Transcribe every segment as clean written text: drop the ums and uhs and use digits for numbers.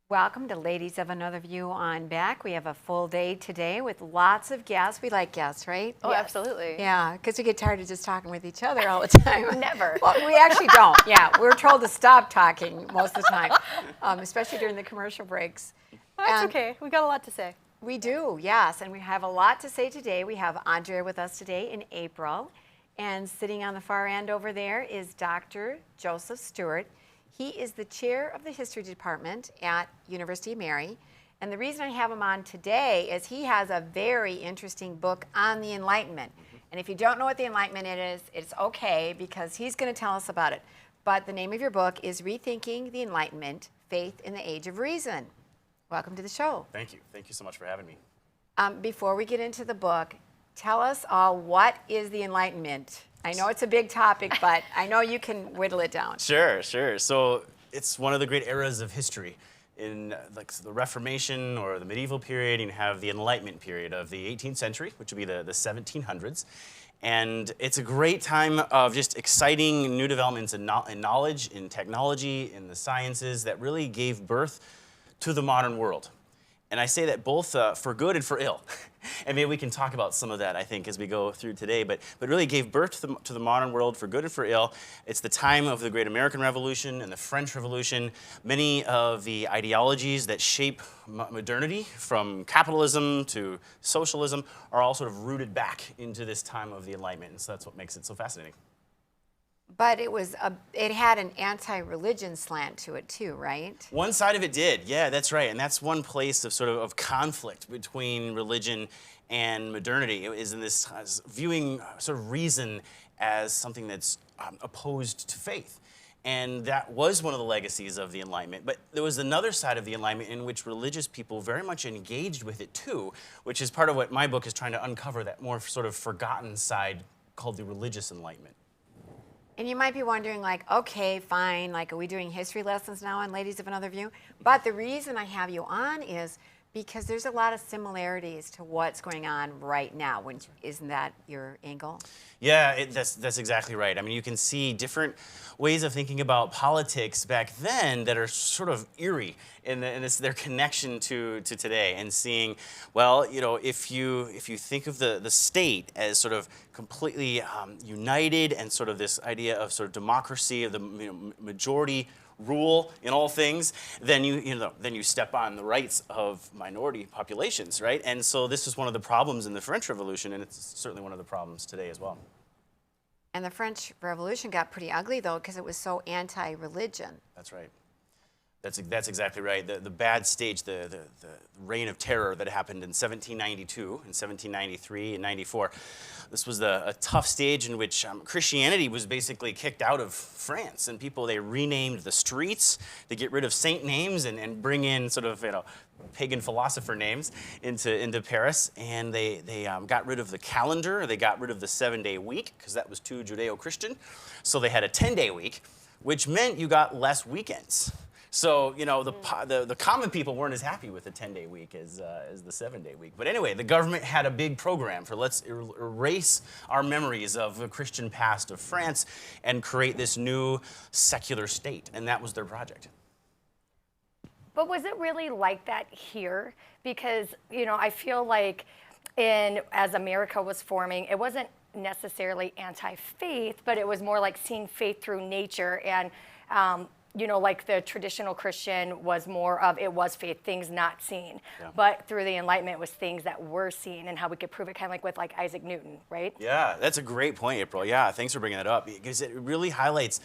Welcome to Ladies of Another View on Back. We have a full day today with lots of guests. We like guests, right? Oh, yes. Absolutely. Yeah, because we get tired of just talking with each other all the time. Never. Well, we actually don't. Yeah, we're told to stop talking most of the time, especially during the commercial breaks. That's okay. We got a lot to say. We do, yes, and we have a lot to say today. We have Andrea with us today in April, and sitting on the far end over there is Dr. Joseph Stuart. He is the chair of the history department at University of Mary. And the reason I have him on today is he has a very interesting book on the Enlightenment. And if you don't know what the Enlightenment is, it's okay because he's going to tell us about it. But the name of your book is Rethinking the Enlightenment, Faith in the Age of Reason. Welcome to the show. Thank you. Thank you so much for having me. Before we get into the book, tell us all, what is the Enlightenment? I know it's a big topic, but I know you can whittle it down. Sure. So it's one of the great eras of history. In like the Reformation or the medieval period, you have the Enlightenment period of the 18th century, which would be the 1700s. And it's a great time of just exciting new developments in knowledge, in technology, in the sciences that really gave birth to the modern world. And I say that both for good and for ill. And maybe we can talk about some of that, I think, as we go through today. But really gave birth to the modern world for good and for ill. It's the time of the Great American Revolution and the French Revolution. Many of the ideologies that shape modernity, from capitalism to socialism, are all sort of rooted back into this time of the Enlightenment. And so that's what makes it so fascinating. But it had an anti-religion slant to it too, right? One side of it did, yeah, that's right. And that's one place of sort of conflict between religion and modernity. It is in this viewing sort of reason as something that's opposed to faith. And that was one of the legacies of the Enlightenment. But there was another side of the Enlightenment in which religious people very much engaged with it too, which is part of what my book is trying to uncover, that more sort of forgotten side called the religious Enlightenment. And you might be wondering, like, okay, fine, like, are we doing history lessons now on Ladies of Another View? But the reason I have you on is because there's a lot of similarities to what's going on right now. Isn't that your angle? Yeah, that's exactly right. I mean, you can see different ways of thinking about politics back then that are sort of eerie in their connection to today, and seeing, well, you know, if you think of the state as sort of completely united, and sort of this idea of sort of democracy, of the majority rule in all things, then you step on the rights of minority populations, right? And so this is one of the problems in the French Revolution, and it's certainly one of the problems today as well. And the French Revolution got pretty ugly, though, because it was so anti-religion. That's right. That's exactly right. The bad stage, the reign of terror that happened in 1792, in 1793, and 94. This was a tough stage in which Christianity was basically kicked out of France, and they renamed the streets to get rid of saint names and bring in sort of pagan philosopher names into Paris. And they got rid of the calendar. They got rid of the 7-day week because that was too Judeo-Christian. So they had a 10-day week, which meant you got less weekends. So, the common people weren't as happy with the 10-day week as the 7-day week. But anyway, the government had a big program for let's erase our memories of the Christian past of France and create this new secular state. And that was their project. But was it really like that here? Because, I feel like as America was forming, it wasn't necessarily anti-faith, but it was more like seeing faith through nature. And like the traditional Christian was more of, it was faith, things not seen. Yeah. But through the Enlightenment, it was things that were seen, and how we could prove it, kind of like with Isaac Newton, right? Yeah, that's a great point, April. Yeah, thanks for bringing that up, because it really highlights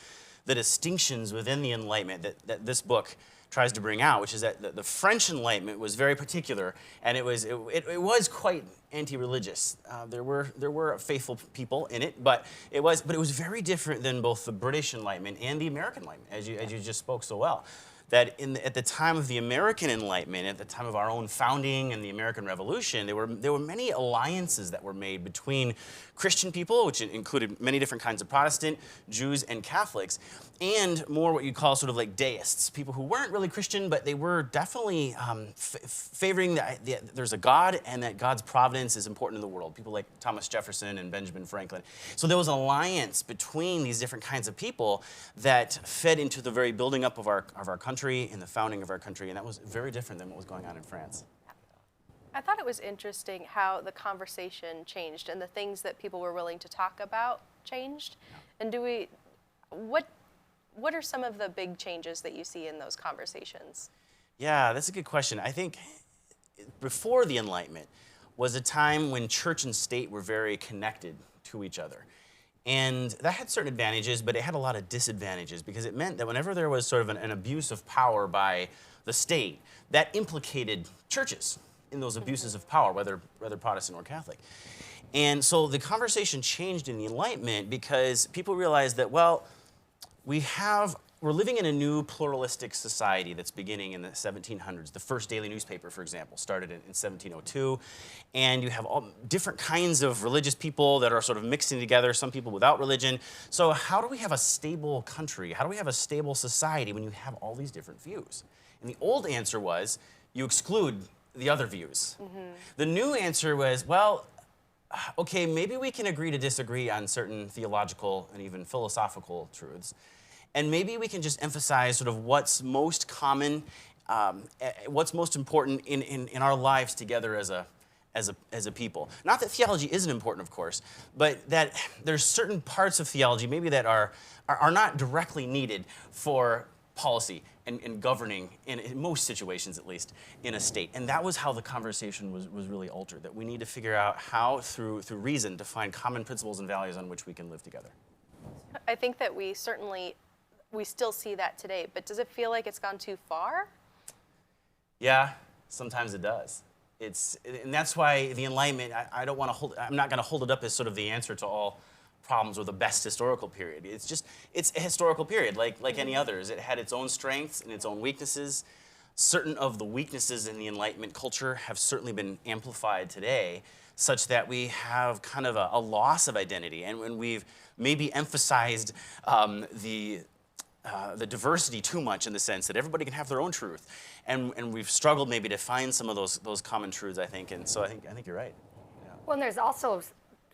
the distinctions within the Enlightenment that this book tries to bring out, which is that the French Enlightenment was very particular, and it was quite anti-religious. There were faithful people in it, but it was very different than both the British Enlightenment and the American Enlightenment, as you just spoke so well. That at the time of the American Enlightenment, at the time of our own founding and the American Revolution, there were many alliances that were made between Christian people, which included many different kinds of Protestant, Jews, and Catholics, and more what you call sort of like deists, people who weren't really Christian, but they were definitely favoring that there's a God and that God's providence is important in the world. People like Thomas Jefferson and Benjamin Franklin. So there was an alliance between these different kinds of people that fed into the very building up of our country country, in the founding of our country, and that was very different than what was going on in France. I thought it was interesting how the conversation changed and the things that people were willing to talk about changed. And what are some of the big changes that you see in those conversations? Yeah, that's a good question. I think before the Enlightenment was a time when church and state were very connected to each other. And that had certain advantages, but it had a lot of disadvantages because it meant that whenever there was sort of an abuse of power by the state, that implicated churches in those abuses of power, whether Protestant or Catholic. And so the conversation changed in the Enlightenment because people realized that, well, we're living in a new pluralistic society that's beginning in the 1700s. The first daily newspaper, for example, started in 1702. And you have all different kinds of religious people that are sort of mixing together, some people without religion. So how do we have a stable country? How do we have a stable society when you have all these different views? And the old answer was you exclude the other views. The new answer was, well, okay, maybe we can agree to disagree on certain theological and even philosophical truths. And maybe we can just emphasize sort of what's most common, what's most important in our lives together as a people. Not that theology isn't important, of course, but that there's certain parts of theology maybe that are not directly needed for policy and governing, in most situations at least, in a state. And that was how the conversation was really altered, that we need to figure out how, through reason, to find common principles and values on which we can live together. I think that we still see that today, but does it feel like it's gone too far? Yeah, sometimes it does. And that's why the Enlightenment, I'm not going to hold it up as sort of the answer to all problems or the best historical period. It's a historical period like any others. It had its own strengths and its own weaknesses. Certain of the weaknesses in the Enlightenment culture have certainly been amplified today, such that we have kind of a loss of identity. And when we've maybe emphasized the diversity too much, in the sense that everybody can have their own truth, and we've struggled maybe to find some of those common truths, I think. And so I think you're right. Yeah. Well, and there's also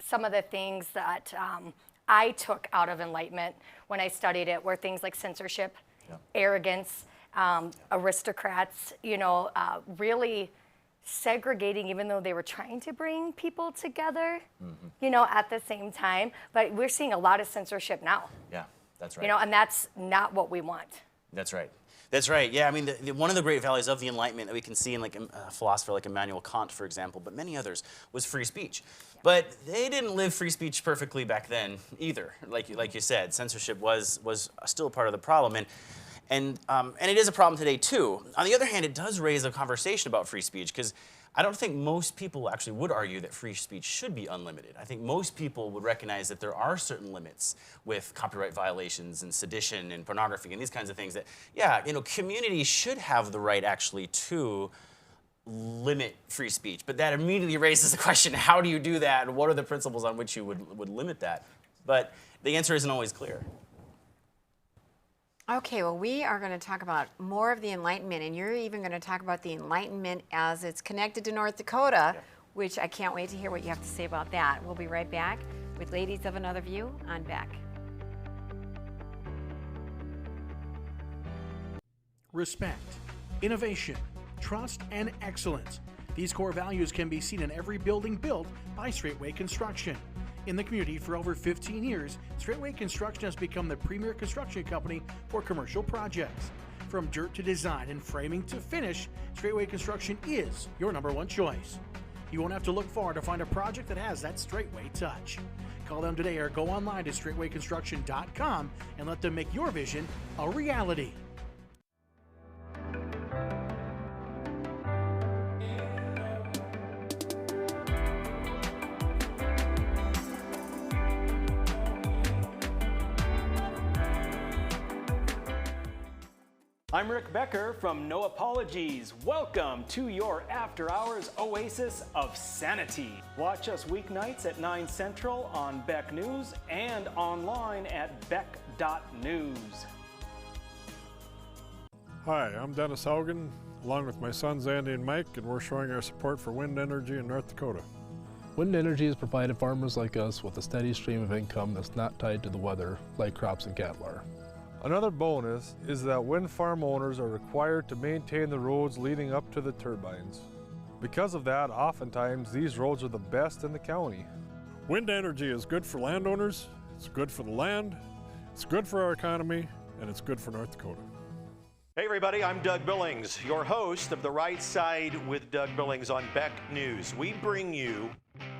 some of the things that I took out of Enlightenment when I studied it were things like censorship, arrogance, aristocrats, really segregating, even though they were trying to bring people together, at the same time. But we're seeing a lot of censorship now. Yeah, that's right. And that's not what we want. That's right. That's right. Yeah, I mean, one of the great values of the Enlightenment that we can see in like a philosopher like Immanuel Kant, for example, but many others, was free speech. But they didn't live free speech perfectly back then either. Like you said, censorship was still a part of the problem, and it is a problem today too. On the other hand, it does raise a conversation about free speech, because I don't think most people actually would argue that free speech should be unlimited. I think most people would recognize that there are certain limits with copyright violations and sedition and pornography and these kinds of things that, communities should have the right actually to limit free speech. But that immediately raises the question, how do you do that? And what are the principles on which you would limit that? But the answer isn't always clear. Okay, well, we are going to talk about more of the Enlightenment, and you're even going to talk about the Enlightenment as it's connected to North Dakota, which I can't wait to hear what you have to say about that. We'll be right back with Ladies of Another View on Beck. Respect, innovation, trust, and excellence. These core values can be seen in every building built by Straightway Construction. In the community for over 15 years, Straightway Construction has become the premier construction company for commercial projects. From dirt to design and framing to finish, Straightway Construction is your number one choice. You won't have to look far to find a project that has that Straightway touch. Call them today or go online to straightwayconstruction.com and let them make your vision a reality. I'm Rick Becker from No Apologies. Welcome to your after-hours oasis of sanity. Watch us weeknights at 9 Central on Beck News and online at beck.news. Hi, I'm Dennis Haugen, along with my sons Andy and Mike, and we're showing our support for wind energy in North Dakota. Wind energy has provided farmers like us with a steady stream of income that's not tied to the weather like crops and cattle are. Another bonus is that wind farm owners are required to maintain the roads leading up to the turbines. Because of that, oftentimes these roads are the best in the county. Wind energy is good for landowners, it's good for the land, it's good for our economy, and it's good for North Dakota. Hey everybody, I'm Doug Billings, your host of The Right Side with Doug Billings on Beck News. We bring you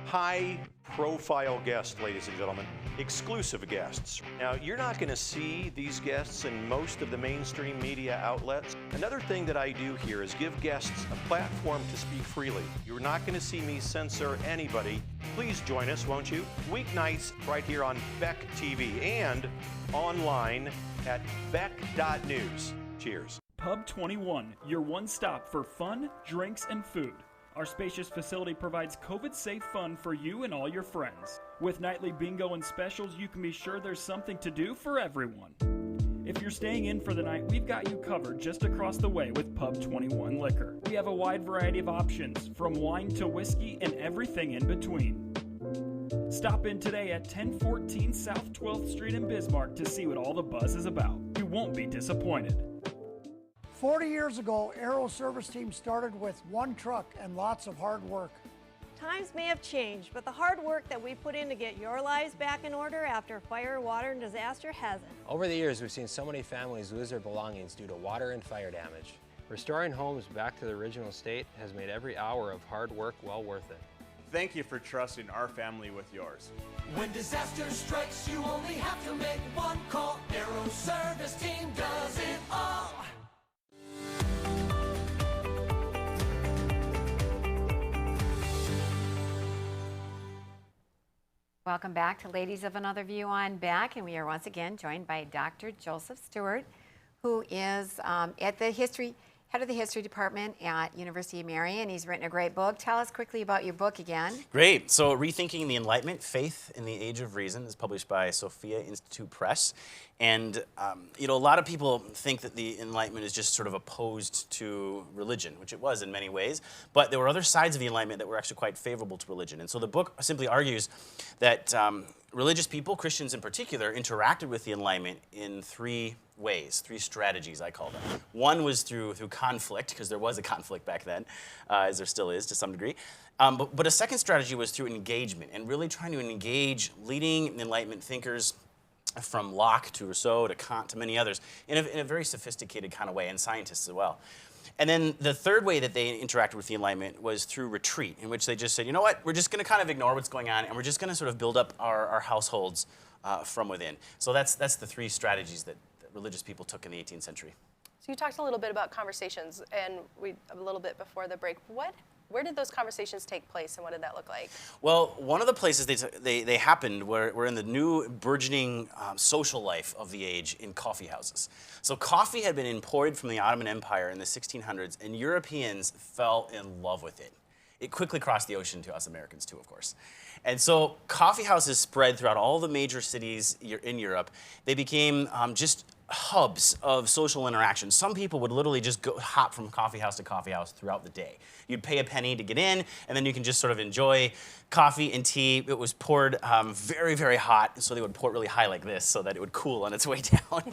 high-profile guests, ladies and gentlemen, exclusive guests. Now, you're not going to see these guests in most of the mainstream media outlets. Another thing that I do here is give guests a platform to speak freely. You're not going to see me censor anybody. Please join us, won't you? Weeknights right here on Beck TV and online at beck.news. Cheers. Pub 21, your one stop for fun, drinks, and food. Our spacious facility provides COVID-safe fun for you and all your friends. With nightly bingo and specials, you can be sure there's something to do for everyone. If you're staying in for the night, we've got you covered just across the way with Pub 21 Liquor. We have a wide variety of options, from wine to whiskey and everything in between. Stop in today at 1014 South 12th Street in Bismarck to see what all the buzz is about. You won't be disappointed. 40 years ago, Aero Service Team started with one truck and lots of hard work. Times may have changed, but the hard work that we put in to get your lives back in order after fire, water, and disaster hasn't. Over the years, we've seen so many families lose their belongings due to water and fire damage. Restoring homes back to the original state has made every hour of hard work well worth it. Thank you for trusting our family with yours. When disaster strikes, you only have to make one call. Aero Service Team does it all. Welcome back to Ladies of Another View on Beck, and we are once again joined by Dr. Joseph Stuart, who is at the head of the history department at University of Marion. He's written a great book. Tell us quickly about your book again. Great. So Rethinking the Enlightenment, Faith in the Age of Reason is published by Sophia Institute Press. And, a lot of people think that the Enlightenment is just sort of opposed to religion, which it was in many ways. But there were other sides of the Enlightenment that were actually quite favorable to religion. And so the book simply argues that religious people, Christians in particular, interacted with the Enlightenment in three ways, three strategies, I call them. One was through conflict, because there was a conflict back then, as there still is to some degree. But a second strategy was through engagement, and really trying to engage leading Enlightenment thinkers from Locke to Rousseau to Kant to many others in a very sophisticated kind of way, and scientists as well. And then the third way that they interacted with the Enlightenment was through retreat, in which they just said, you know what, we're just going to kind of ignore what's going on, and we're just going to sort of build up our households from within. So that's the three strategies that religious people took in the 18th century. So you talked a little bit about conversations, and a little bit before the break. Where did those conversations take place, and what did that look like? Well, one of the places they happened were in the new burgeoning social life of the age in coffee houses. So coffee had been imported from the Ottoman Empire in the 1600s, and Europeans fell in love with it. It quickly crossed the ocean to us Americans too, of course. And so coffee houses spread throughout all the major cities in Europe. They became just hubs of social interaction. Some people would literally just hop from coffee house to coffee house throughout the day. You'd pay a penny to get in, and then you can just sort of enjoy coffee and tea. It was poured very, very hot, so they would pour it really high like this so that it would cool on its way down.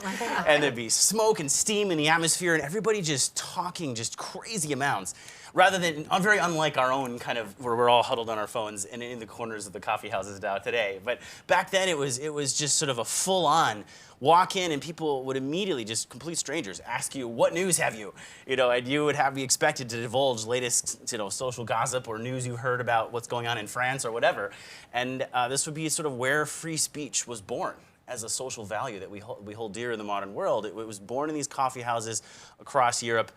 And there'd be smoke and steam in the atmosphere, and everybody just talking just crazy amounts, rather than very unlike our own kind of where we're all huddled on our phones and in the corners of the coffee houses now today. But back then it was just sort of a full-on walk in, and people would immediately, just complete strangers, ask you, what news have you? And you would be expected to divulge latest, social gossip or news you heard about what's going on in France or whatever. And this would be sort of where free speech was born as a social value that we hold dear in the modern world. It was born in these coffee houses across Europe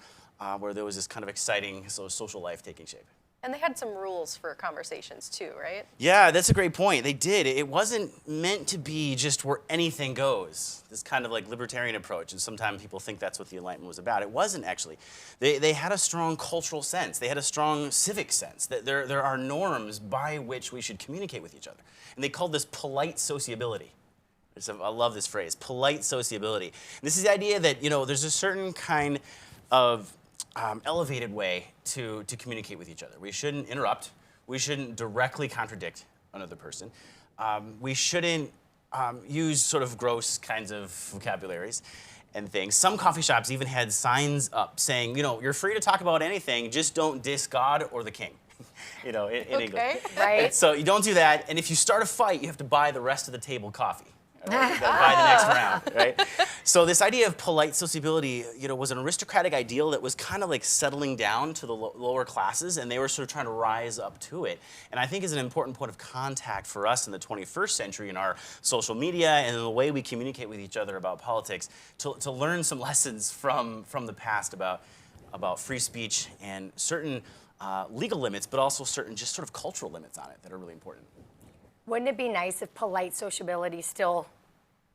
where there was this kind of exciting social life taking shape. And they had some rules for conversations too, right? Yeah, that's a great point. They did. It wasn't meant to be just where anything goes, this kind of like libertarian approach. And sometimes people think that's what the Enlightenment was about. It wasn't actually. They had a strong cultural sense. They had a strong civic sense that there are norms by which we should communicate with each other. And they called this polite sociability. I love this phrase, polite sociability. And this is the idea that, there's a certain kind of elevated way to communicate with each other. We shouldn't interrupt. We shouldn't directly contradict another person. We shouldn't use sort of gross kinds of vocabularies and things. Some coffee shops even had signs up saying, you know, you're free to talk about anything, just don't diss God or the king. You know, in English. Right. And so you don't do that, and if you start a fight, you have to buy the rest of the table coffee. Right? You gotta buy the next round, right? So this idea of polite sociability, you know, was an aristocratic ideal that was kind of like settling down to the lower classes, and they were sort of trying to rise up to it. And I think is an important point of contact for us in the 21st century in our social media and in the way we communicate with each other about politics, to learn some lessons from the past about free speech and certain legal limits, but also certain just sort of cultural limits on it that are really important. Wouldn't it be nice if polite sociability still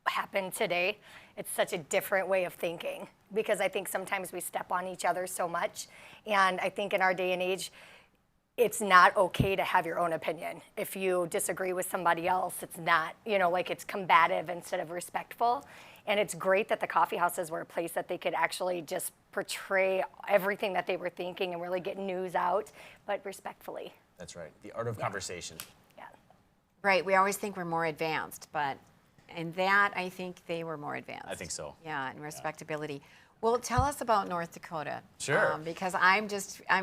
happened today? It's such a different way of thinking, because I think sometimes we step on each other so much. And I think in our day and age, it's not okay to have your own opinion. If you disagree with somebody else, it's not, you know, like it's combative instead of respectful. And it's great that the coffee houses were a place that they could actually just portray everything that they were thinking and really get news out, but respectfully. That's right. The art of conversation. Right, we always think we're more advanced, but in that, I think they were more advanced. I think so. Yeah, and respectability. Well, tell us about North Dakota. Sure. Because I'm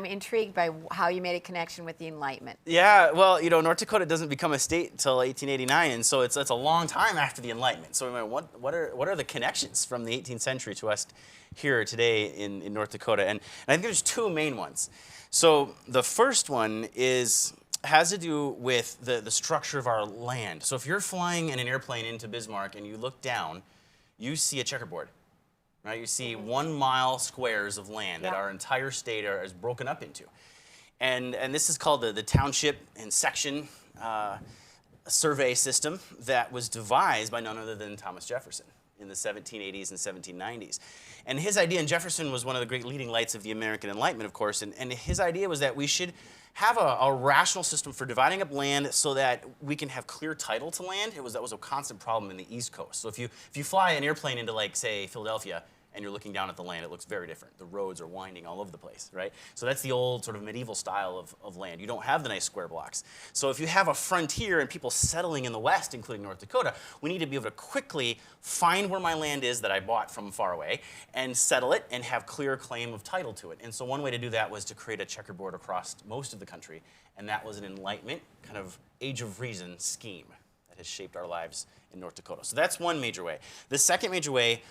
intrigued by how you made a connection with the Enlightenment. Yeah, well, you know, North Dakota doesn't become a state until 1889, and so it's a long time after the Enlightenment. So we went, what are the connections from the 18th century to us here today in North Dakota? And I think there's two main ones. So the first one has to do with the structure of our land. So if you're flying in an airplane into Bismarck and you look down, you see a checkerboard, right? You see 1 mile squares of land that our entire state is broken up into. And this is called the township and section survey system that was devised by none other than Thomas Jefferson in the 1780s and 1790s. And his idea, and Jefferson was one of the great leading lights of the American Enlightenment, of course, and his idea was that we should have a rational system for dividing up land so that we can have clear title to land. That was a constant problem in the East Coast. So if you fly an airplane into, like, say, Philadelphia, and you're looking down at the land, it looks very different. The roads are winding all over the place, right? So that's the old sort of medieval style of land. You don't have the nice square blocks. So if you have a frontier and people settling in the West, including North Dakota, we need to be able to quickly find where my land is that I bought from far away and settle it and have clear claim of title to it. And so one way to do that was to create a checkerboard across most of the country, and that was an Enlightenment kind of Age of Reason scheme that has shaped our lives in North Dakota. So that's one major way. The second major way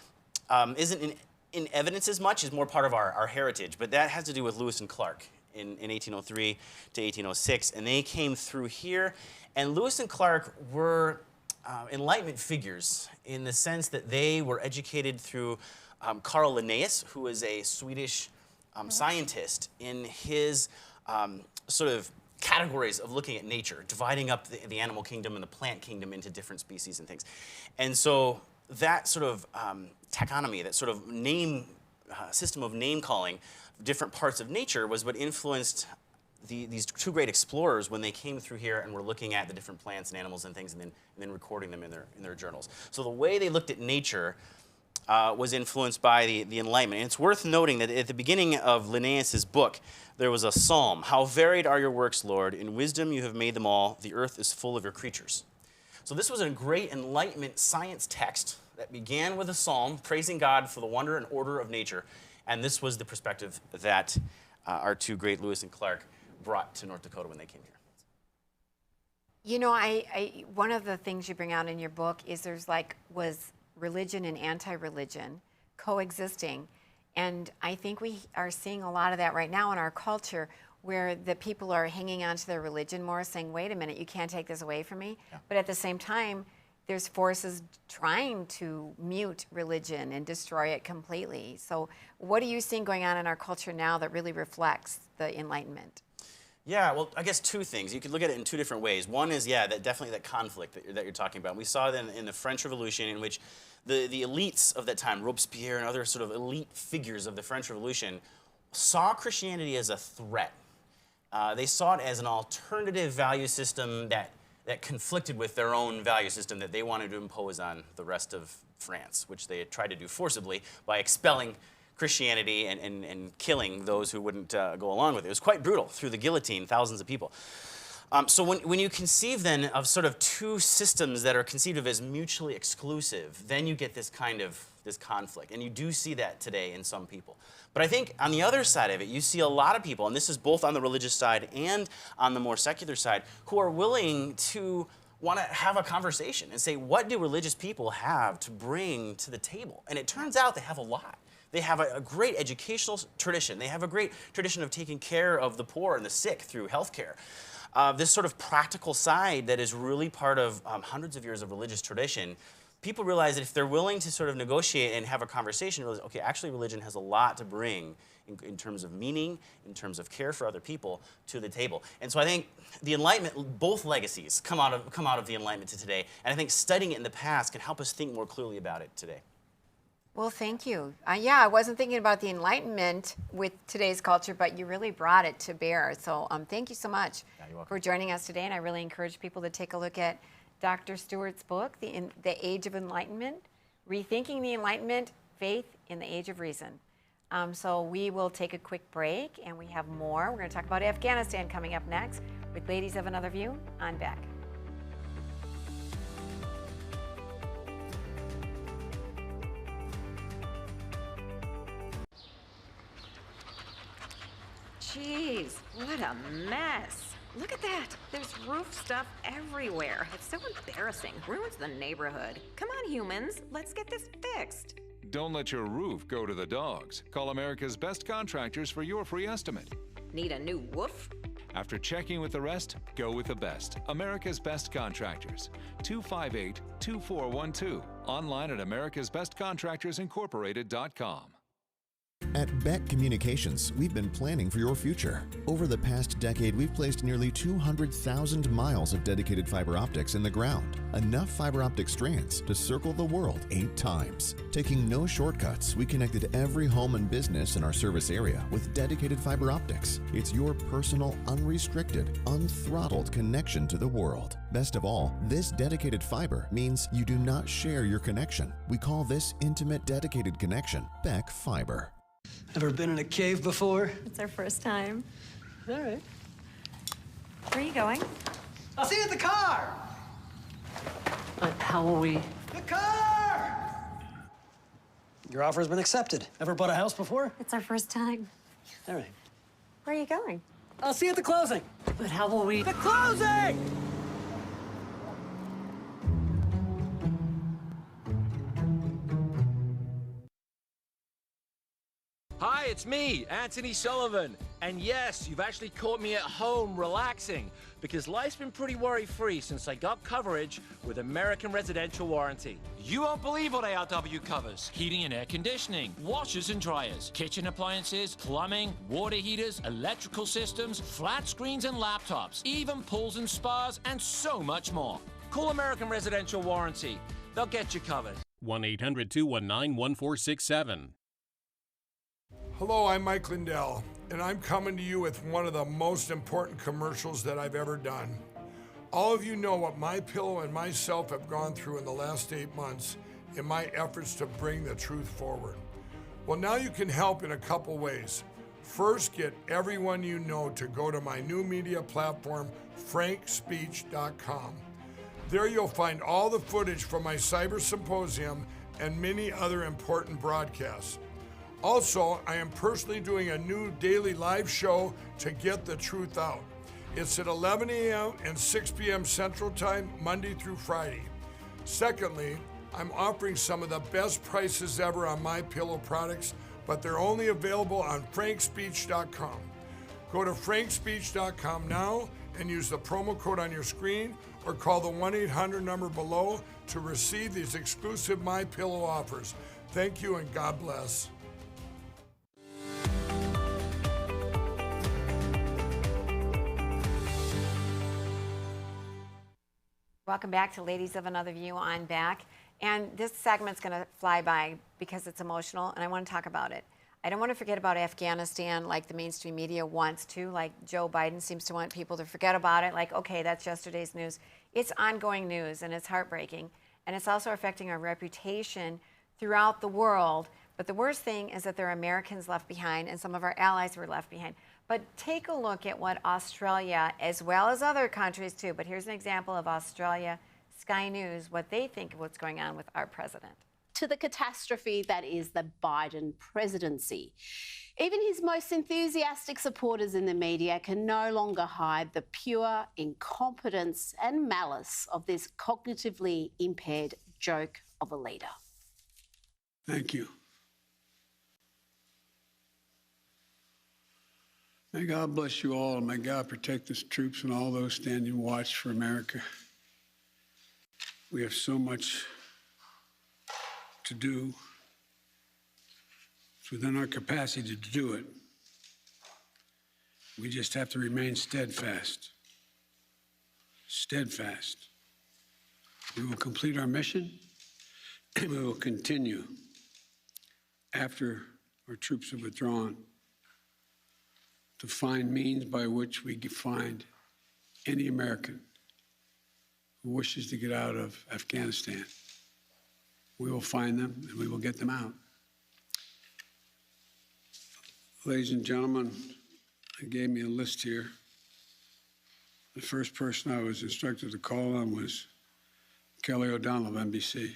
isn't in evidence as much, is more part of our heritage, but that has to do with Lewis and Clark in 1803 to 1806, and they came through here, and Lewis and Clark were Enlightenment figures in the sense that they were educated through Carl Linnaeus, who was a Swedish scientist, in his sort of categories of looking at nature, dividing up the animal kingdom and the plant kingdom into different species and things. And so that sort of taxonomy, that sort of system of name calling different parts of nature was what influenced these two great explorers when they came through here and were looking at the different plants and animals and things, and then recording them in their journals. So the way they looked at nature was influenced by the Enlightenment. And it's worth noting that at the beginning of Linnaeus' book, there was a psalm: "How varied are your works, Lord! In wisdom you have made them all. The earth is full of your creatures." So this was a great Enlightenment science text that began with a psalm praising God for the wonder and order of nature. And this was the perspective that our two great Lewis and Clark brought to North Dakota when they came here. You know, one of the things you bring out in your book is was religion and anti-religion coexisting. And I think we are seeing a lot of that right now in our culture, where the people are hanging on to their religion more, saying, wait a minute, you can't take this away from me. Yeah. But at the same time, there's forces trying to mute religion and destroy it completely. So what are you seeing going on in our culture now that really reflects the Enlightenment? Yeah, well, I guess two things. You could look at it in two different ways. One is, definitely that conflict that you're talking about. We saw that in the French Revolution, in which the elites of that time, Robespierre and other sort of elite figures of the French Revolution, saw Christianity as a threat. They saw it as an alternative value system that conflicted with their own value system that they wanted to impose on the rest of France, which they had tried to do forcibly by expelling Christianity and killing those who wouldn't go along with it. It was quite brutal, through the guillotine, thousands of people. So when you conceive then of sort of two systems that are conceived of as mutually exclusive, then you get this kind of this conflict. And you do see that today in some people. But I think on the other side of it, you see a lot of people, and this is both on the religious side and on the more secular side, who are willing to want to have a conversation and say, what do religious people have to bring to the table? And it turns out they have a lot. They have a great educational tradition. They have a great tradition of taking care of the poor and the sick through healthcare. This sort of practical side that is really part of hundreds of years of religious tradition. People realize that if they're willing to sort of negotiate and have a conversation, realize, okay, actually religion has a lot to bring in terms of meaning, in terms of care for other people to the table. And so I think the Enlightenment, both legacies come out of the Enlightenment to today. And I think studying it in the past can help us think more clearly about it today. Well, thank you. Yeah, I wasn't thinking about the Enlightenment with today's culture, but you really brought it to bear. So thank you so much for joining us today. And I really encourage people to take a look at Dr. Stuart's book, The Age of Enlightenment, Rethinking the Enlightenment, Faith in the Age of Reason. So we will take a quick break, and we have more. We're going to talk about Afghanistan coming up next with Ladies of Another View on Beck. Jeez, what a mess. Look at that. There's roof stuff everywhere. It's so embarrassing. Ruins the neighborhood. Come on, humans. Let's get this fixed. Don't let your roof go to the dogs. Call America's Best Contractors for your free estimate. Need a new woof? After checking with the rest, go with the best. America's Best Contractors. 258-2412. Online at americasbestcontractorsincorporated.com. At Beck Communications, we've been planning for your future. Over the past decade, we've placed nearly 200,000 miles of dedicated fiber optics in the ground. Enough fiber optic strands to circle the world 8 times. Taking no shortcuts, we connected every home and business in our service area with dedicated fiber optics. It's your personal, unrestricted, unthrottled connection to the world. Best of all, this dedicated fiber means you do not share your connection. We call this intimate dedicated connection Beck Fiber. Ever been in a cave before? It's our first time. All right. Where are you going? I'll see you at the car! But how will we? The car! Your offer has been accepted. Ever bought a house before? It's our first time. All right. Where are you going? I'll see you at the closing. But how will we? The closing! Hi, it's me, Anthony Sullivan. And yes, you've actually caught me at home relaxing because life's been pretty worry-free since I got coverage with American Residential Warranty. You won't believe what ARW covers. Heating and air conditioning, washers and dryers, kitchen appliances, plumbing, water heaters, electrical systems, flat screens and laptops, even pools and spas, and so much more. Call American Residential Warranty. They'll get you covered. 1-800-219-1467. Hello, I'm Mike Lindell, and I'm coming to you with one of the most important commercials that I've ever done. All of you know what MyPillow and myself have gone through in the last 8 months in my efforts to bring the truth forward. Well, now you can help in a couple ways. First, get everyone you know to go to my new media platform, frankspeech.com. There you'll find all the footage from my cyber symposium and many other important broadcasts. Also, I am personally doing a new daily live show to get the truth out. It's at 11 a.m. and 6 p.m. Central Time, Monday through Friday. Secondly, I'm offering some of the best prices ever on MyPillow products, but they're only available on frankspeech.com. Go to frankspeech.com now and use the promo code on your screen or call the 1-800 number below to receive these exclusive MyPillow offers. Thank you and God bless. Welcome back to Ladies of Another View on Back. And this segment's going to fly by because it's emotional, and I want to talk about it. I don't want to forget about Afghanistan like the mainstream media wants to, like Joe Biden seems to want people to forget about it, like, okay, that's yesterday's news. It's ongoing news, and it's heartbreaking. And it's also affecting our reputation throughout the world. But the worst thing is that there are Americans left behind, and some of our allies were left behind. But take a look at what Australia, as well as other countries too, but here's an example of Australia, Sky News, what they think of what's going on with our president. To the catastrophe that is the Biden presidency. Even his most enthusiastic supporters in the media can no longer hide the pure incompetence and malice of this cognitively impaired joke of a leader. Thank you. May God bless you all, and may God protect the troops and all those standing watch for America. We have so much to do. It's within our capacity to do it. We just have to remain steadfast. Steadfast. We will complete our mission, and we will continue after our troops have withdrawn to find means by which we can find any American who wishes to get out of Afghanistan. We will find them and we will get them out. Ladies and gentlemen, they gave me a list here. The first person I was instructed to call on was Kelly O'Donnell of NBC.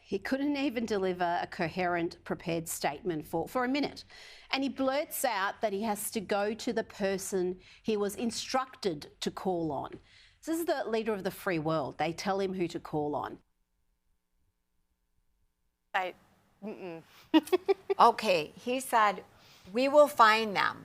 He couldn't even deliver a coherent, prepared statement for a minute. And he blurts out that he has to go to the person he was instructed to call on. This is the leader of the free world. They tell him who to call on. Okay, he said, we will find them.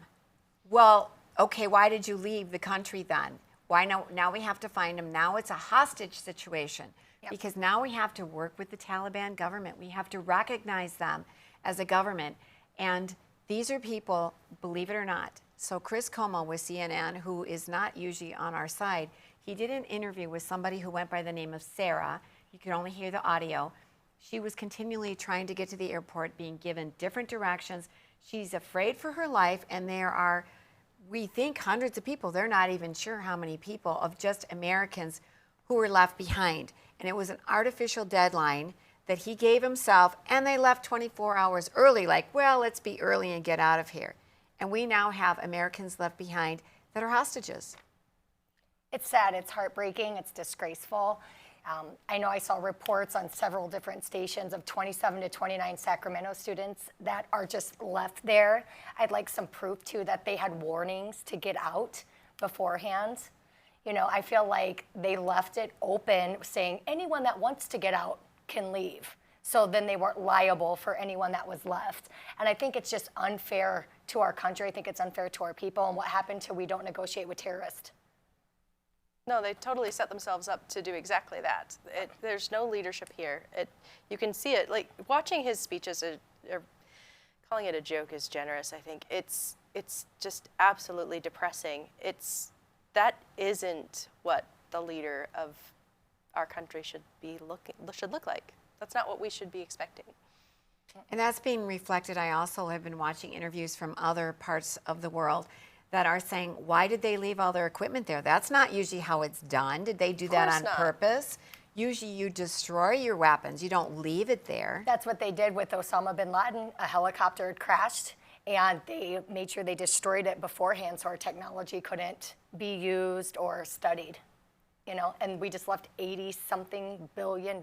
Well, okay, why did you leave the country then? Why now we have to find them. Now it's a hostage situation. Yep. Because now we have to work with the Taliban government. We have to recognize them as a government. And these are people, believe it or not. So Chris Como with CNN, who is not usually on our side, he did an interview with somebody who went by the name of Sarah. You could only hear the audio. She was continually trying to get to the airport, being given different directions. She's afraid for her life, and there are, we think, hundreds of people. They're not even sure how many people of just Americans who were left behind. And it was an artificial deadline that he gave himself, and they left 24 hours early, like, well, let's be early and get out of here. And we now have Americans left behind that are hostages. It's sad, it's heartbreaking, it's disgraceful. I know I saw reports on several different stations of 27 to 29 Sacramento students that are just left there. I'd like some proof too that they had warnings to get out beforehand. You know, I feel like they left it open saying anyone that wants to get out can leave. So then they weren't liable for anyone that was left. And I think it's just unfair to our country. I think it's unfair to our people. And what happened to we don't negotiate with terrorists? No, they totally set themselves up to do exactly that. There's no leadership here. You can see it. Like watching his speeches, or calling it a joke is generous. I think it's just absolutely depressing. That isn't what the leader of our country should look like. That's not what we should be expecting. And that's being reflected. I also have been watching interviews from other parts of the world that are saying, why did they leave all their equipment there? That's not usually how it's done. Did they do that on purpose? Usually you destroy your weapons. You don't leave it there. That's what they did with Osama bin Laden. A helicopter had crashed, and they made sure they destroyed it beforehand so our technology couldn't be used or studied. You know, and we just left $80-something billion.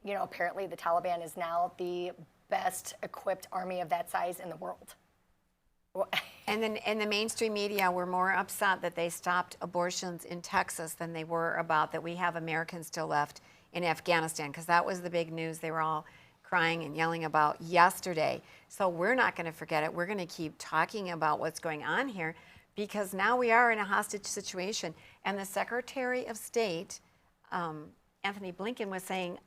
You know, apparently the Taliban is now the best equipped army of that size in the world. And then in the mainstream media were more upset that they stopped abortions in Texas than they were about that we have Americans still left in Afghanistan, because that was the big news they were all crying and yelling about yesterday. So we're not going to forget it. We're going to keep talking about what's going on here, because now we are in a hostage situation. And the Secretary of State, Anthony Blinken, was saying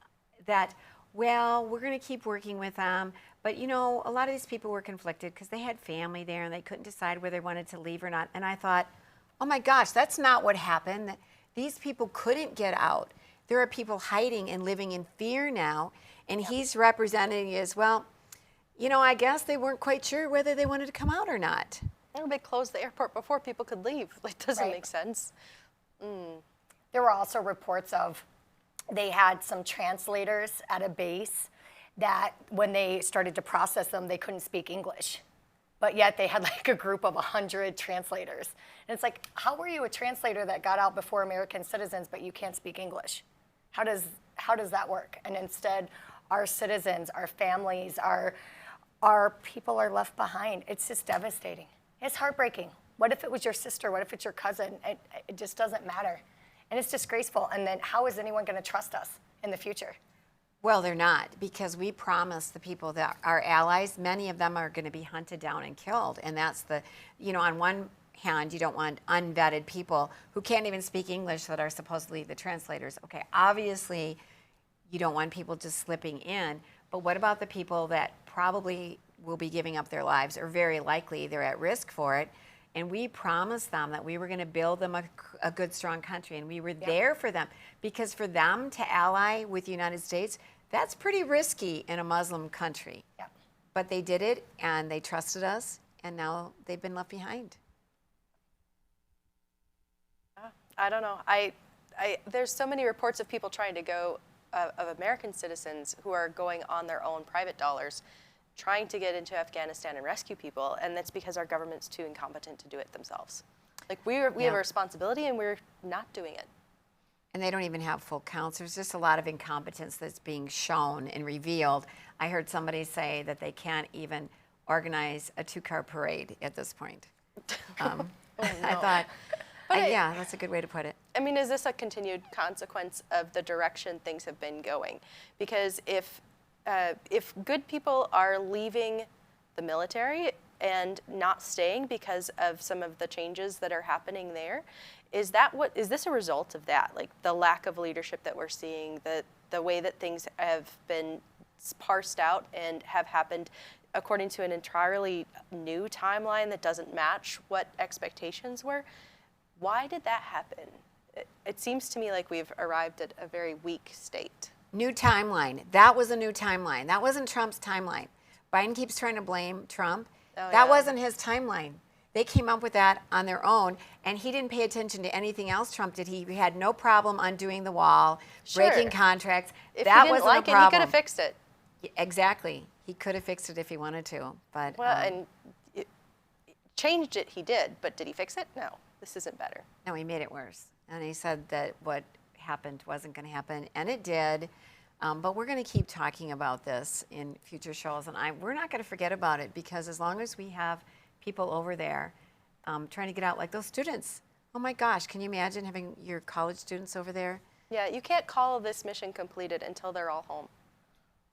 that, well, we're going to keep working with them. But, you know, a lot of these people were conflicted because they had family there and they couldn't decide whether they wanted to leave or not. And I thought, oh, my gosh, that's not what happened. These people couldn't get out. There are people hiding and living in fear now. And he's representing it as, well, you know, I guess they weren't quite sure whether they wanted to come out or not. Well, they closed the airport before people could leave. It doesn't make sense. There were also reports of they had some translators at a base that when they started to process them, they couldn't speak English. But yet they had like a group of 100 translators. And it's like, how were you a translator that got out before American citizens, but you can't speak English? How does that work? And instead, our citizens, our families, our people are left behind. It's just devastating. It's heartbreaking. What if it was your sister? What if it's your cousin? It just doesn't matter. And it's disgraceful. And then how is anyone going to trust us in the future? Well, they're not, because we promised the people that our allies, many of them are going to be hunted down and killed. And that's on one hand, you don't want unvetted people who can't even speak English that are supposedly the translators. Okay, obviously, you don't want people just slipping in. But what about the people that probably will be giving up their lives, or very likely they're at risk for it? And we promised them that we were going to build them a good, strong country, and we were there for them. Because for them to ally with the United States, that's pretty risky in a Muslim country. Yeah. But they did it, and they trusted us, and now they've been left behind. I don't know. There's so many reports of people trying to go, of American citizens who are going on their own private dollars, trying to get into Afghanistan and rescue people, and that's because our government's too incompetent to do it themselves. Like we have a responsibility, and we're not doing it. And they don't even have full counts. There's just a lot of incompetence that's being shown and revealed. I heard somebody say that they can't even organize a 2-car parade at this point. No. I thought, yeah, that's a good way to put it. I mean, is this a continued consequence of the direction things have been going? Because if good people are leaving the military and not staying because of some of the changes that are happening there, is this a result of that? Like the lack of leadership that we're seeing, the way that things have been parsed out and have happened according to an entirely new timeline that doesn't match what expectations were? Why did that happen? It seems to me like we've arrived at a very weak state. New timeline. That was a new timeline. That wasn't Trump's timeline. Biden keeps trying to blame Trump. That wasn't his timeline. They came up with that on their own, and he didn't pay attention to anything else Trump did. He had no problem undoing the wall, breaking contracts. If that he didn't wasn't like a problem. it, he could have fixed it. Exactly. He could have fixed it if he wanted to. But and changed it, he did. But did he fix it? No. This isn't better. No, he made it worse. And he said that what happened wasn't going to happen, and it did. But we're going to keep talking about this in future shows, and we're not going to forget about it, because as long as we have people over there trying to get out, like those students. Oh my gosh, can you imagine having your college students over there? Yeah, you can't call this mission completed until they're all home.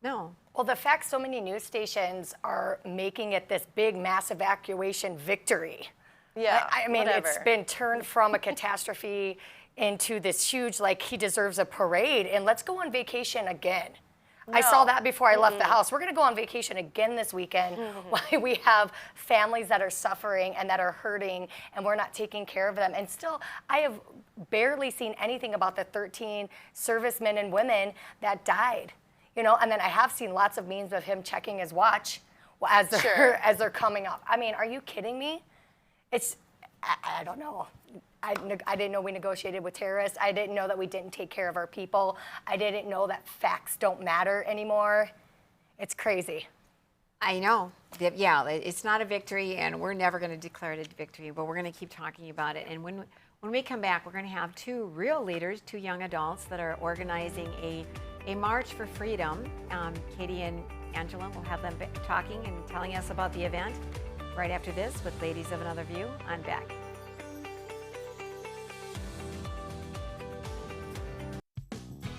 No. Well, the fact so many news stations are making it this big mass evacuation victory. Yeah, I mean, whatever. It's been turned from a catastrophe into this huge, like, he deserves a parade, and let's go on vacation again. I saw that before I left the house. We're going to go on vacation again this weekend while we have families that are suffering and that are hurting, and we're not taking care of them. And still, I have barely seen anything about the 13 servicemen and women that died. You know, and then I have seen lots of memes of him checking his watch as they're coming up. I mean, are you kidding me? I don't know. I didn't know we negotiated with terrorists. I didn't know that we didn't take care of our people. I didn't know that facts don't matter anymore. It's crazy. I know. Yeah, it's not a victory, and we're never going to declare it a victory, but we're going to keep talking about it. And when we come back, we're going to have 2 real leaders, 2 young adults that are organizing a March for Freedom. Katie and Angela will have them talking and telling us about the event right after this with Ladies of Another View on Beck.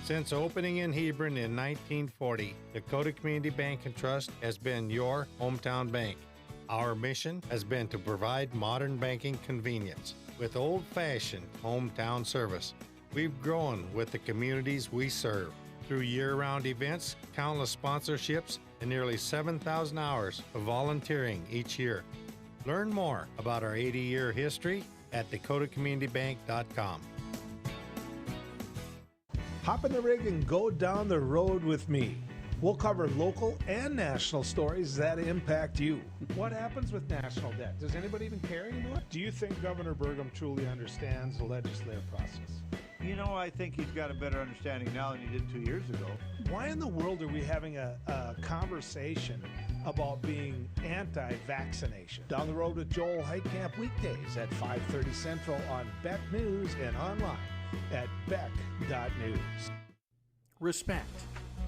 Since opening in Hebron in 1940, Dakota Community Bank and Trust has been your hometown bank. Our mission has been to provide modern banking convenience with old-fashioned hometown service. We've grown with the communities we serve through year-round events, countless sponsorships, and nearly 7,000 hours of volunteering each year. Learn more about our 80-year history at dakotacommunitybank.com. Hop in the rig and go down the road with me. We'll cover local and national stories that impact you. What happens with national debt? Does anybody even care anymore? Do you think Governor Burgum truly understands the legislative process? You know, I think he's got a better understanding now than he did 2 years ago. Why in the world are we having a conversation about being anti-vaccination? Down the Road with Joel Heitkamp weekdays at 5:30 Central on Beck News and online at beck.news. Respect,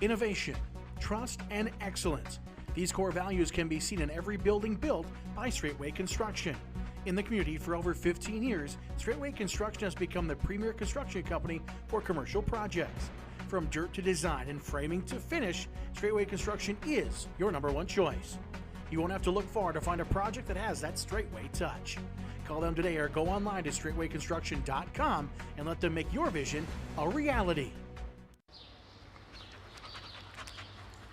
innovation, trust, and excellence. These core values can be seen in every building built by Straightway Construction. In the community for over 15 years, Straightway Construction has become the premier construction company for commercial projects. From dirt to design and framing to finish, Straightway Construction is your #1 choice. You won't have to look far to find a project that has that Straightway touch. Call them today or go online to straightwayconstruction.com and let them make your vision a reality.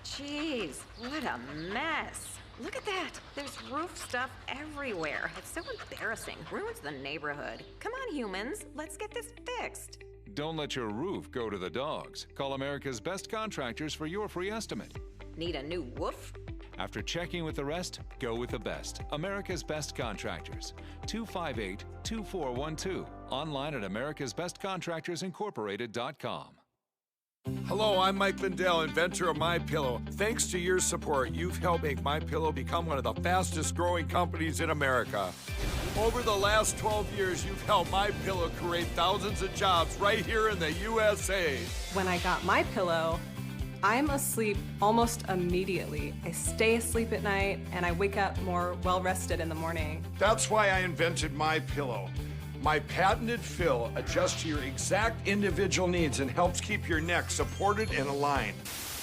Jeez, what a mess. Look at that. There's roof stuff everywhere. It's so embarrassing. Ruins the neighborhood. Come on, humans. Let's get this fixed. Don't let your roof go to the dogs. Call America's Best Contractors for your free estimate. Need a new woof? After checking with the rest, go with the best. America's Best Contractors. 258-2412. Online at americasbestcontractorsincorporated.com. Hello, I'm Mike Lindell, inventor of MyPillow. Thanks to your support, you've helped make MyPillow become one of the fastest growing companies in America. Over the last 12 years, you've helped MyPillow create thousands of jobs right here in the USA. When I got MyPillow, I'm asleep almost immediately. I stay asleep at night and I wake up more well-rested in the morning. That's why I invented MyPillow. My patented fill adjusts to your exact individual needs and helps keep your neck supported and aligned.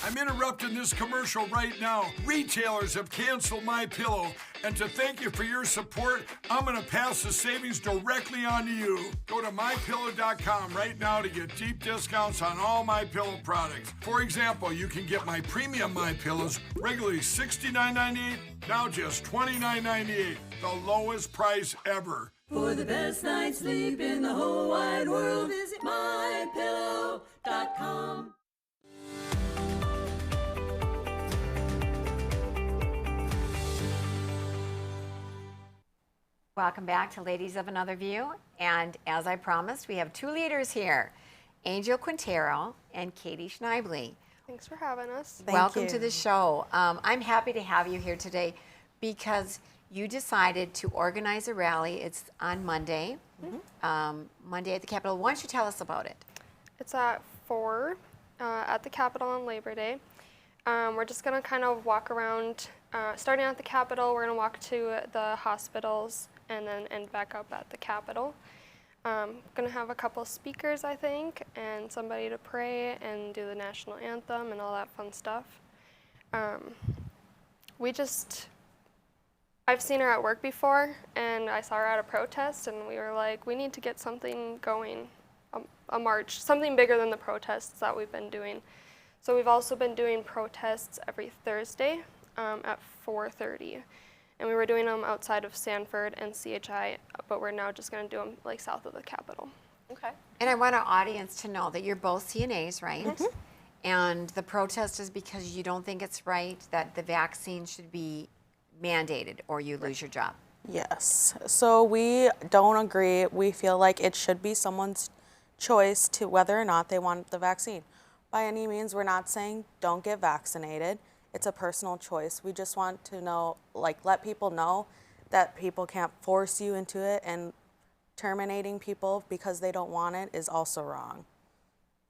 I'm interrupting this commercial right now. Retailers have canceled MyPillow, and to thank you for your support, I'm gonna pass the savings directly on to you. Go to MyPillow.com right now to get deep discounts on all MyPillow products. For example, you can get my premium MyPillows regularly $69.98, now just $29.98, the lowest price ever. For the best night's sleep in the whole wide world, visit mypillow.com. Welcome back to Ladies of Another View. And as I promised, we have two leaders here, Angel Quintero and Katie Schnabel. Thanks for having us. Welcome to the show. I'm happy to have you here today because you decided to organize a rally. It's on Monday, Monday at the Capitol. Why don't you tell us about it? It's at 4 at the Capitol on Labor Day. We're just going to kind of walk around, starting at the Capitol. We're going to walk to the hospitals and then end back up at the Capitol. Going to have a couple speakers, I think, and somebody to pray and do the national anthem and all that fun stuff. I've seen her at work before, and I saw her at a protest, and we were like, we need to get something going, a march, something bigger than the protests that we've been doing. So we've also been doing protests every Thursday at 4:30, and we were doing them outside of Sanford and CHI, but we're now just going to do them like south of the Capitol. Okay. And I want our audience to know that you're both CNAs, right? And the protest is because you don't think it's right that the vaccine should be mandated or you lose your job. Yes. So we don't agree. We feel like it should be someone's choice to whether or not they want the vaccine. By any means, we're not saying don't get vaccinated. It's a personal choice. We just want to know, let people know that people can't force you into it, and terminating people because they don't want it is also wrong.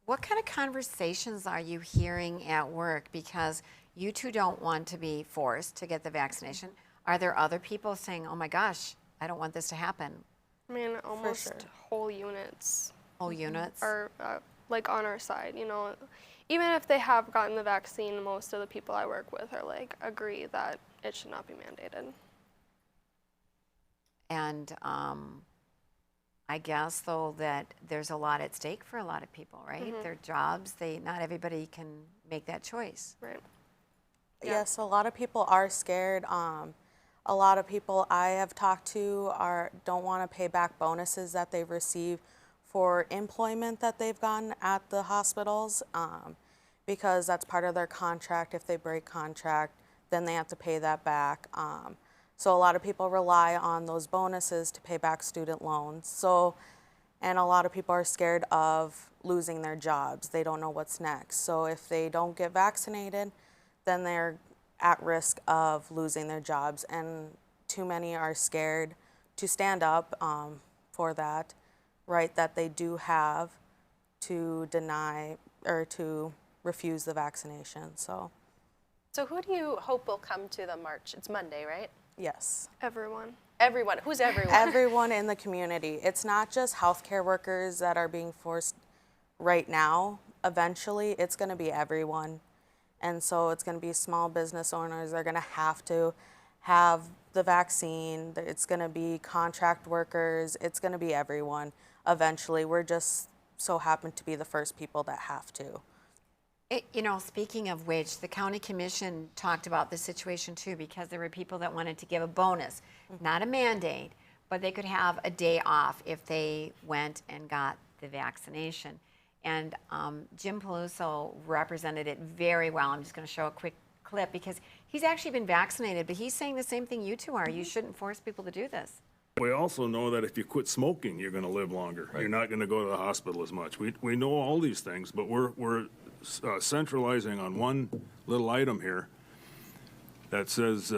What kind of conversations are you hearing at work? Because you two don't want to be forced to get the vaccination. Are there other people saying, oh my gosh, I don't want this to happen? I mean, almost whole units. Whole units? Are like on our side, you know. Even if they have gotten the vaccine, most of the people I work with are agree that it should not be mandated. And I guess, though, that there's a lot at stake for a lot of people, right? Their jobs, not everybody can make that choice. Right. Yes, a lot of people are scared. A lot of people I have talked to don't want to pay back bonuses that they've received for employment that they've gotten at the hospitals because that's part of their contract. If they break contract, then they have to pay that back. So a lot of people rely on those bonuses to pay back student loans. So And a lot of people are scared of losing their jobs. They don't know what's next. So if they don't get vaccinated, then they're at risk of losing their jobs. And too many are scared to stand up for that right that they do have to deny or to refuse the vaccination. So who do you hope will come to the march? It's Monday, right? yes. Everyone. Everyone. Who's everyone? Everyone in the community. It's not just healthcare workers that are being forced right now. Eventually, it's going to be everyone. And so it's going to be small business owners. They're going to have the vaccine. It's going to be contract workers. It's going to be everyone. Eventually, we're just so happen to be the first people that have to. You know, speaking of which, the county commission talked about this situation too, because there were people that wanted to give a bonus, not a mandate, but they could have a day off if they went and got the vaccination. And Jim Peluso represented it very well. I'm just going to show a quick clip because he's actually been vaccinated, but he's saying the same thing you two are. You shouldn't force people to do this. We also know that if you quit smoking, you're going to live longer. Right. You're not going to go to the hospital as much. We know all these things, but we're centralizing on one little item here that says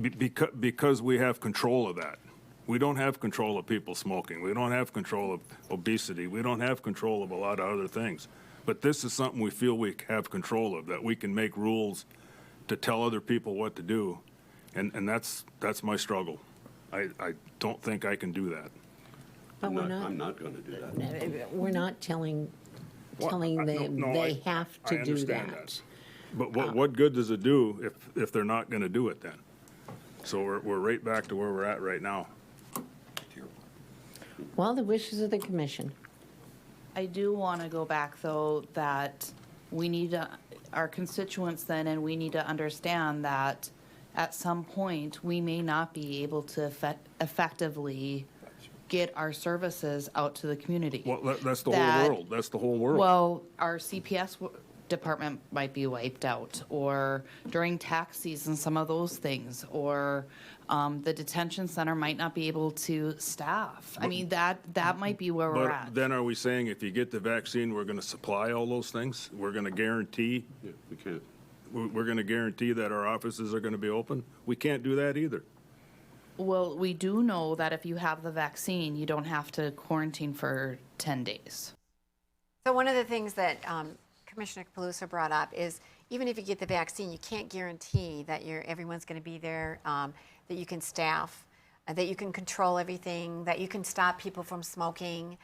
because we have control of that. We don't have control of people smoking. We don't have control of obesity. We don't have control of a lot of other things. But this is something we feel we have control of, that we can make rules to tell other people what to do. And that's my struggle. I don't think I can do that. But I'm not going to do that. We're not telling them they have to do that. But what good does it do if they're not going to do it then? So we're right back to where we're at right now. Well, the wishes of the commission. I do want to go back, though, that we need to, our constituents then, and we need to understand that at some point we may not be able to effectively get our services out to the community. Well, that's the whole world. That's the whole world. Well, our CPS department might be wiped out, or during tax season, some of those things, or the detention center might not be able to staff. I mean, that might be where we're at. Then are we saying if you get the vaccine, we're going to supply all those things? We're going to guarantee? Yeah, we can't. We're going to guarantee that our offices are going to be open? We can't do that either. Well, we do know that if you have the vaccine, you don't have to quarantine for 10 days. So one of the things that Commissioner Peluso brought up is even if you get the vaccine, you can't guarantee that everyone's going to be there, that you can staff, that you can control everything, that you can stop people from smoking.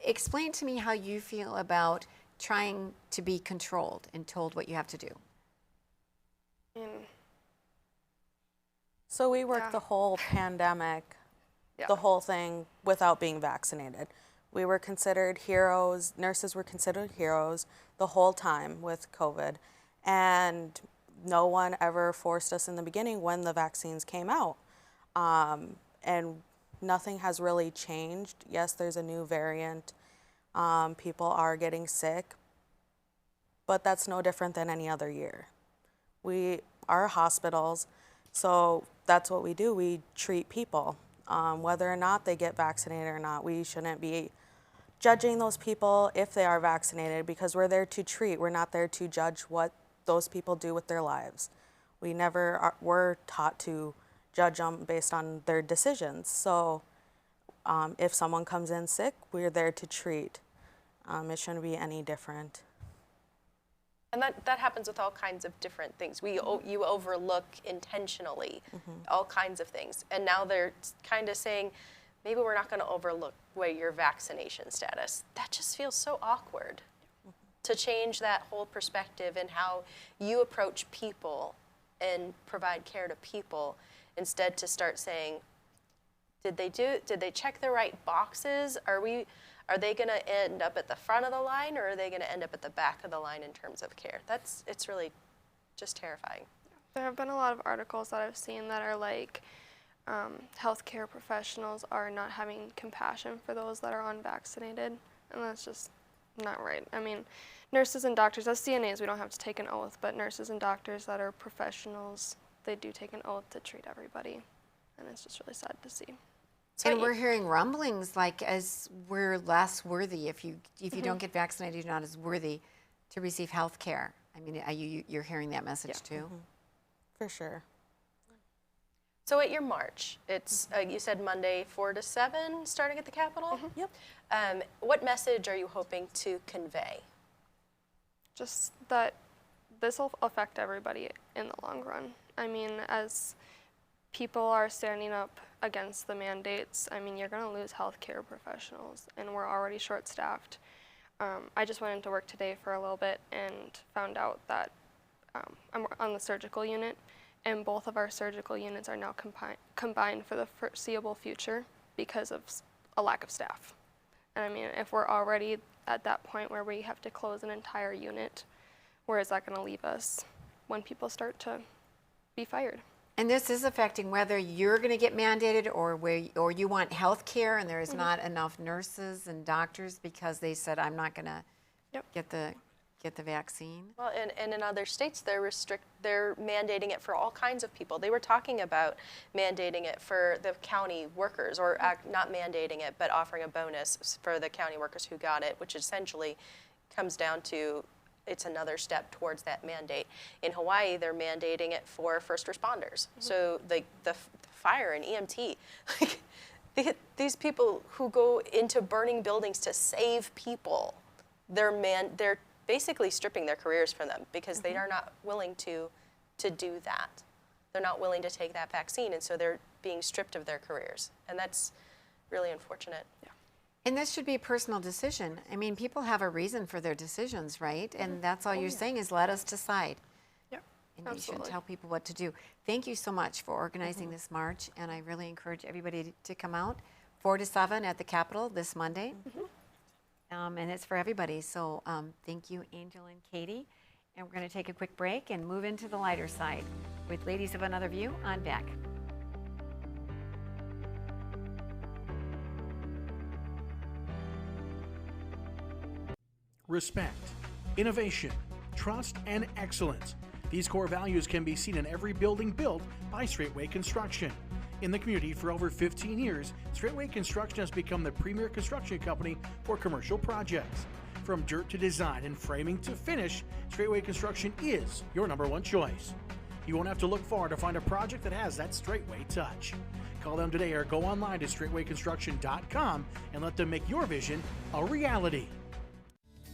Explain to me how you feel about trying to be controlled and told what you have to do. So we worked the whole pandemic, the whole thing, without being vaccinated. We were considered heroes, nurses were considered heroes the whole time with COVID. And no one ever forced us in the beginning when the vaccines came out. And nothing has really changed. Yes, there's a new variant. People are getting sick, but that's no different than any other year. We are hospitals, so that's what we do. We treat people. Whether or not they get vaccinated or not, we shouldn't be judging those people if they are vaccinated, because we're there to treat. We're not there to judge what those people do with their lives. We never were taught to judge them based on their decisions. So if someone comes in sick, we're there to treat. It shouldn't be any different. And that happens with all kinds of different things. You overlook intentionally all kinds of things. And now they're kind of saying, maybe we're not going to overlook your vaccination status. That just feels so awkward to change that whole perspective and how you approach people and provide care to people, instead to start saying, did they check the right boxes? Are they going to end up at the front of the line, or are they going to end up at the back of the line in terms of care? It's really just terrifying. There have been a lot of articles that I've seen that are like, healthcare professionals are not having compassion for those that are unvaccinated, and that's just not right. I mean, nurses and doctors, as CNAs, we don't have to take an oath, but nurses and doctors that are professionals, they do take an oath to treat everybody, and it's just really sad to see. And we're hearing rumblings like as we're less worthy. If you don't get vaccinated, you're not as worthy to receive health care. I mean, you're hearing that message too? For sure. So at your march, it's, you said Monday 4 to 7 starting at the Capitol? Yep. What message are you hoping to convey? Just that this will affect everybody in the long run. I mean, as people are standing up against the mandates, I mean, you're going to lose healthcare professionals, and we're already short-staffed. I just went into work today for a little bit and found out that I'm on the surgical unit, and both of our surgical units are now combined for the foreseeable future because of a lack of staff. And I mean, if we're already at that point where we have to close an entire unit, where is that going to leave us when people start to be fired? And this is affecting whether you're going to get mandated or you want health care and there is not enough nurses and doctors because they said, I'm not going to get the vaccine. Well, and in other states, they're mandating it for all kinds of people. They were talking about mandating it for the county workers, or not mandating it, but offering a bonus for the county workers who got it, which essentially comes down to it's another step towards that mandate. In Hawaii, they're mandating it for first responders. So the fire and EMT, like these people who go into burning buildings to save people, they're basically stripping their careers from them because they are not willing to do that. They're not willing to take that vaccine, and so they're being stripped of their careers, and that's really unfortunate. Yeah. And this should be a personal decision. I mean, people have a reason for their decisions, right? And that's all you're saying is let us decide. Yep, and you shouldn't tell people what to do. Thank you so much for organizing this march, and I really encourage everybody to come out 4 to 7 at the Capitol this Monday. And it's for everybody. So thank you, Angel and Katie. And we're going to take a quick break and move into the lighter side with Ladies of Another View on deck. Respect, innovation, trust, and excellence. These core values can be seen in every building built by Straightway Construction. In the community for over 15 years, Straightway Construction has become the premier construction company for commercial projects. From dirt to design and framing to finish, Straightway Construction is your #1 choice. You won't have to look far to find a project that has that Straightway touch. Call them today or go online to straightwayconstruction.com and let them make your vision a reality.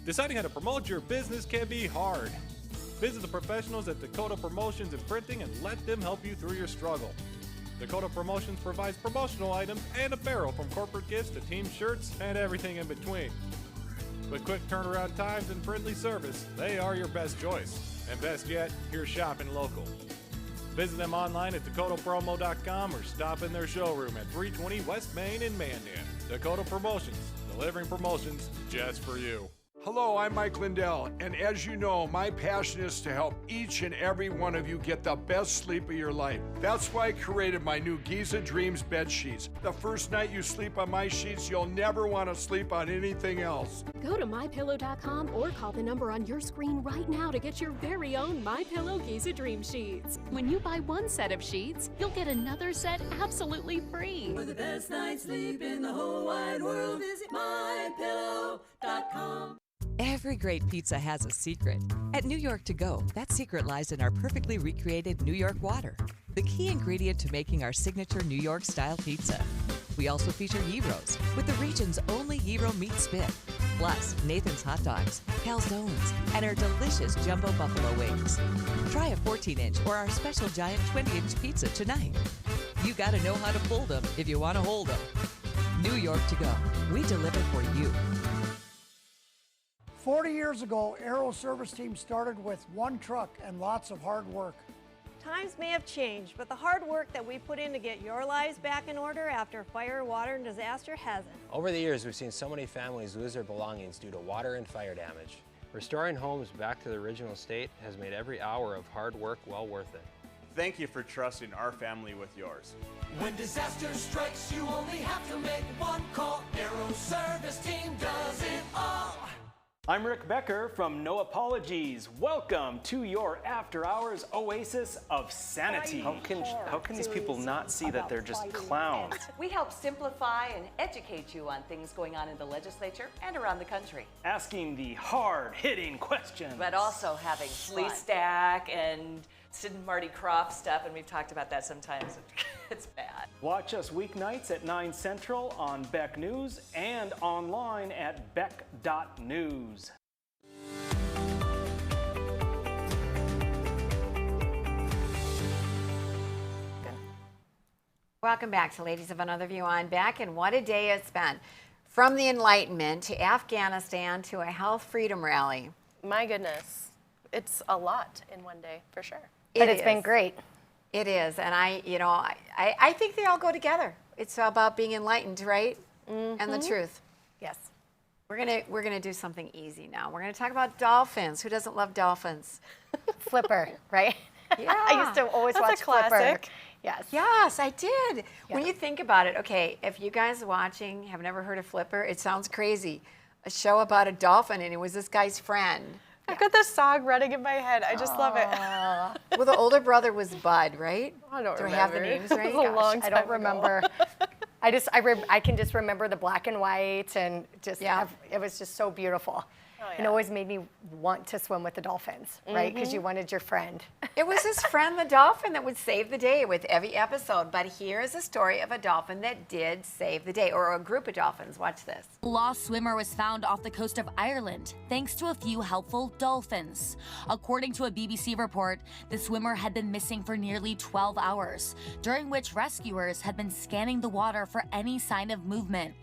Deciding how to promote your business can be hard. Visit the professionals at Dakota Promotions and Printing and let them help you through your struggle. Dakota Promotions provides promotional items and apparel from corporate gifts to team shirts and everything in between. With quick turnaround times and friendly service, they are your best choice. And best yet, you're shopping local. Visit them online at dakotapromo.com or stop in their showroom at 320 West Main in Mandan. Dakota Promotions, delivering promotions just for you. Hello, I'm Mike Lindell, and as you know, my passion is to help each and every one of you get the best sleep of your life. That's why I created my new Giza Dreams bed sheets. The first night you sleep on my sheets, you'll never want to sleep on anything else. Go to MyPillow.com or call the number on your screen right now to get your very own MyPillow Giza Dream Sheets. When you buy one set of sheets, you'll get another set absolutely free. For the best night's sleep in the whole wide world, visit MyPillow.com. Every great pizza has a secret. At New York To Go, that secret lies in our perfectly recreated New York water, the key ingredient to making our signature New York-style pizza. We also feature gyros, with the region's only gyro meat spit, plus Nathan's hot dogs, calzones, and our delicious jumbo buffalo wings. Try a 14-inch or our special giant 20-inch pizza tonight. You gotta know how to fold them if you want to hold them. New York To Go, we deliver for you. 40 years ago, Aero Service Team started with one truck and lots of hard work. Times may have changed, but the hard work that we put in to get your lives back in order after fire, water, and disaster hasn't. Over the years, we've seen so many families lose their belongings due to water and fire damage. Restoring homes back to the original state has made every hour of hard work well worth it. Thank you for trusting our family with yours. When disaster strikes, you only have to make one call. Aero Service Team does it all. I'm Rick Becker from No Apologies. Welcome to your after-hours oasis of sanity. How can these people not see that they're just clowns? We help simplify and educate you on things going on in the legislature and around the country. Asking the hard-hitting questions. But also having Lee Stack and Sid and Marty Croft stuff, and we've talked about that sometimes. It's bad. Watch us weeknights at 9 Central on Beck News and online at beck.news. Welcome back to Ladies of Another View on Beck, and what a day it's been. From the Enlightenment to Afghanistan to a health freedom rally. My goodness, it's a lot in one day, for sure. But it's been great. It is, and I think they all go together. It's about being enlightened, right? And the truth. Yes. We're gonna do something easy now. We're gonna talk about dolphins. Who doesn't love dolphins? Flipper, right? Yeah. I used to always That's watch a classic. Flipper. Yes. Yes, I did. Yeah. When you think about it, okay, if you guys watching have never heard of Flipper, it sounds crazy. A show about a dolphin, and it was this guy's friend. I've got this song running in my head. I just love it. Well, the older brother was Bud, right? I don't Do remember. I have the names right? It was a long I time don't ago. remember. I can just remember the black and white, and just it was just so beautiful. Oh, It always made me want to swim with the dolphins, right? Because you wanted your friend. It was his friend, the dolphin, that would save the day with every episode. But here is a story of a dolphin that did save the day, or a group of dolphins. Watch this. A lost swimmer was found off the coast of Ireland thanks to a few helpful dolphins. According to a BBC report, the swimmer had been missing for nearly 12 hours, during which rescuers had been scanning the water for any sign of movement.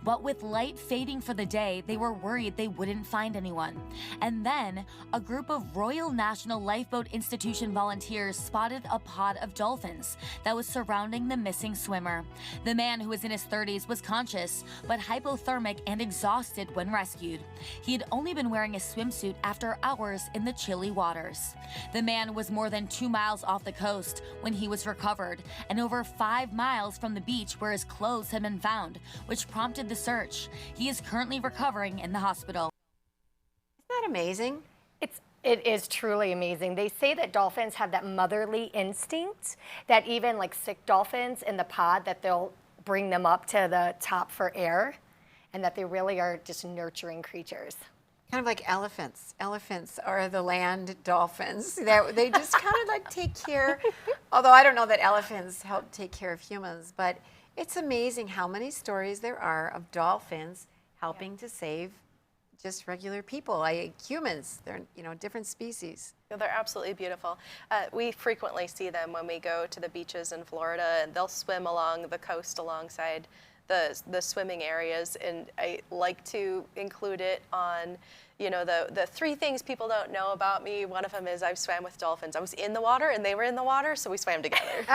But with light fading for the day, they were worried they wouldn't find anyone. And then, a group of Royal National Lifeboat Institution volunteers spotted a pod of dolphins that was surrounding the missing swimmer. The man, who was in his 30s, was conscious, but hypothermic and exhausted when rescued. He had only been wearing a swimsuit after hours in the chilly waters. The man was more than 2 miles off the coast when he was recovered, and over 5 miles from the beach where his clothes had been found, which prompted the search. He is currently recovering in the hospital. Isn't that amazing? It is truly amazing. They say that dolphins have that motherly instinct, that even like sick dolphins in the pod, that they'll bring them up to the top for air, and that they really are just nurturing creatures. Kind of like elephants. Elephants are the land dolphins. They just kind of like take care, although I don't know that elephants help take care of humans, but it's amazing how many stories there are of dolphins helping to save just regular people, like humans. They're, different species. Yeah, they're absolutely beautiful. We frequently see them when we go to the beaches in Florida, and they'll swim along the coast alongside the swimming areas, and I like to include it on, the 3 things people don't know about me. One of them is I've swam with dolphins. I was in the water and they were in the water, so we swam together.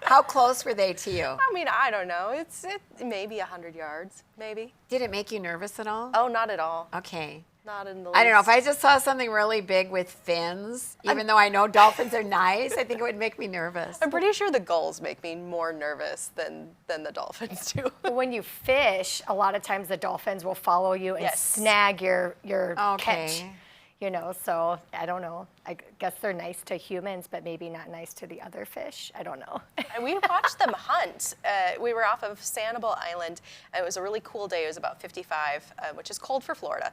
How close were they to you? I mean, I don't know. It's maybe 100 yards, maybe. Did it make you nervous at all? Oh, not at all. Okay. Not in the least. I don't know, if I just saw something really big with fins, even though I know dolphins are nice, I think it would make me nervous. I'm pretty sure the gulls make me more nervous than the dolphins do. When you fish, a lot of times the dolphins will follow you and snag your catch. So I don't know. I guess they're nice to humans, but maybe not nice to the other fish. I don't know. And we watched them hunt. We were off of Schnabel Island. It was a really cool day. It was about 55, which is cold for Florida.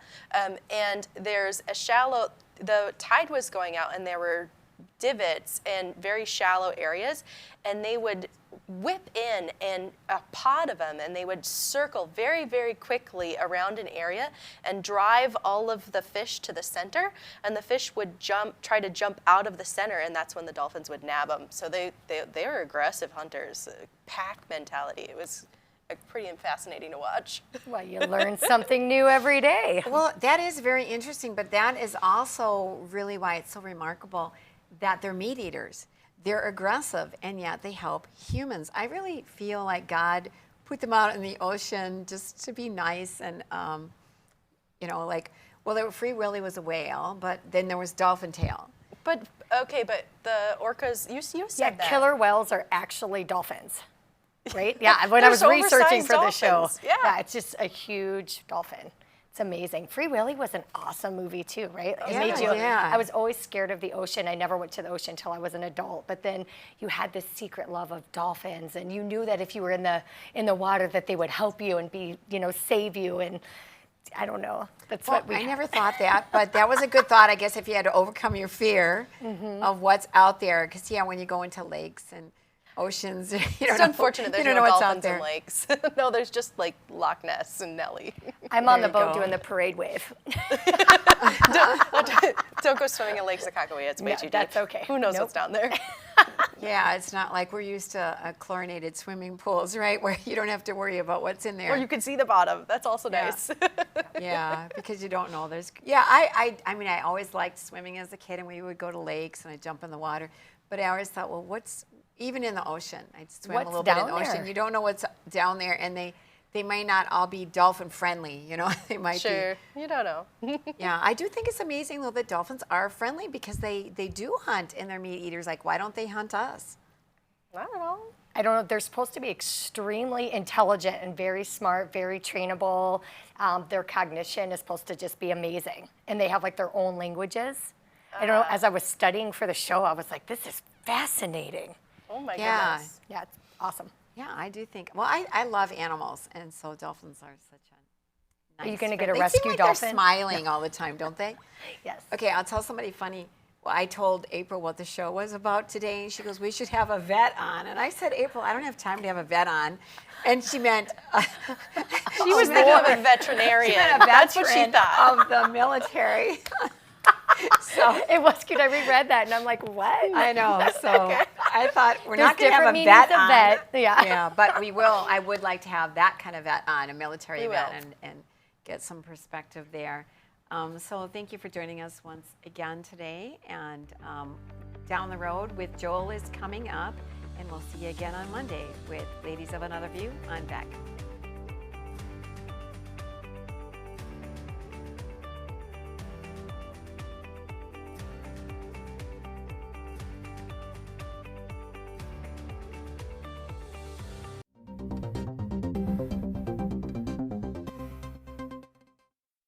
And there's the tide was going out, and there were divots and very shallow areas, and they would whip in and a pod of them, and they would circle very, very quickly around an area and drive all of the fish to the center, and the fish would try to jump out of the center, and that's when the dolphins would nab them. So they were aggressive hunters, pack mentality. It was pretty fascinating to watch. Well, you learn something new every day. Well, that is very interesting, but that is also really why it's so remarkable that they're meat eaters. They're aggressive, and yet they help humans. I really feel like God put them out in the ocean just to be nice and, Free Willy was a whale, but then there was Dolphin Tail. But the orcas, you said that. Killer whales are actually dolphins, right? Yeah, when I was researching for the show. Yeah, it's just a huge dolphin. It's amazing. Free Willy was an awesome movie too, right? It Yeah, made you, yeah. I was always scared of the ocean. I never went to the ocean until I was an adult. But then you had this secret love of dolphins, and you knew that if you were in the water, that they would help you and be, save you. And I don't know. That's what we. I never thought that, but that was a good thought, I guess, if you had to overcome your fear of what's out there. Because when you go into lakes and oceans, It's unfortunate there's you don't no know what's dolphins out there. in lakes. No, there's just like Loch Ness and Nellie. I'm on the boat doing the parade wave. Don't go swimming in Lake Sakakawea. It's way too deep. That's okay. Who knows Nope. what's down there? Yeah, it's not like we're used to chlorinated swimming pools, right? Where you don't have to worry about what's in there. Or you can see the bottom. That's also nice. Yeah, because you don't know. I mean, I always liked swimming as a kid, and we would go to lakes and I'd jump in the water. But I always thought, well, even in the ocean, I'd swim a little bit in the ocean. You don't know what's down there, and they may not all be dolphin friendly, They might be. Sure, you don't know. Yeah, I do think it's amazing though that dolphins are friendly because they do hunt and they're meat eaters. Like, why don't they hunt us? I don't know. I don't know. They're supposed to be extremely intelligent and very smart, very trainable. Their cognition is supposed to just be amazing, and they have like their own languages. I don't know. As I was studying for the show, I was like, this is fascinating. Oh my goodness. Yeah, it's awesome. Yeah, I do think. Well, I love animals, and so dolphins are such a nice. Are you going to friend. get a rescue They seem like dolphin? They're smiling all the time, don't they? Yes. Okay, I'll tell somebody funny. Well, I told April what the show was about today, and she goes, "We should have a vet on." And I said, "April, I don't have time to have a vet on," and she meant She was thinking of a veterinarian. She meant a That's what she veteran thought. of the military. So it was cute. I reread that, and I'm like, what? I know. So I thought we're There's not going to have a different vet meanings of on. vet, yeah. Yeah, but we will. I would like to have that kind of vet on, a military We vet, will. and get some perspective there. So thank you for joining us once again today. And Down the Road with Joel is coming up, and we'll see you again on Monday with Ladies of Another View on Beck.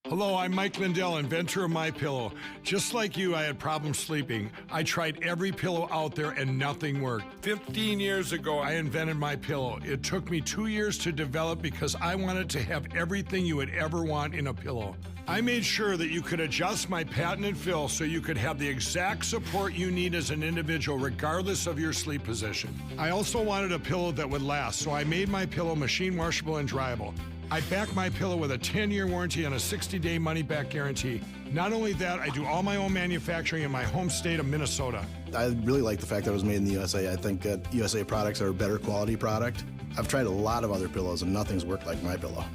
Hello, I'm Mike Lindell, inventor of MyPillow. Just like you, I had problems sleeping. I tried every pillow out there and nothing worked. 15 years ago, I invented MyPillow. It took me 2 years to develop because I wanted to have everything you would ever want in a pillow. I made sure that you could adjust my patented fill so you could have the exact support you need as an individual regardless of your sleep position. I also wanted a pillow that would last, so I made MyPillow machine washable and dryable. I back MyPillow with a 10-year warranty and a 60-day money-back guarantee. Not only that, I do all my own manufacturing in my home state of Minnesota. I really like the fact that it was made in the USA. I think that USA products are a better quality product. I've tried a lot of other pillows and nothing's worked like MyPillow.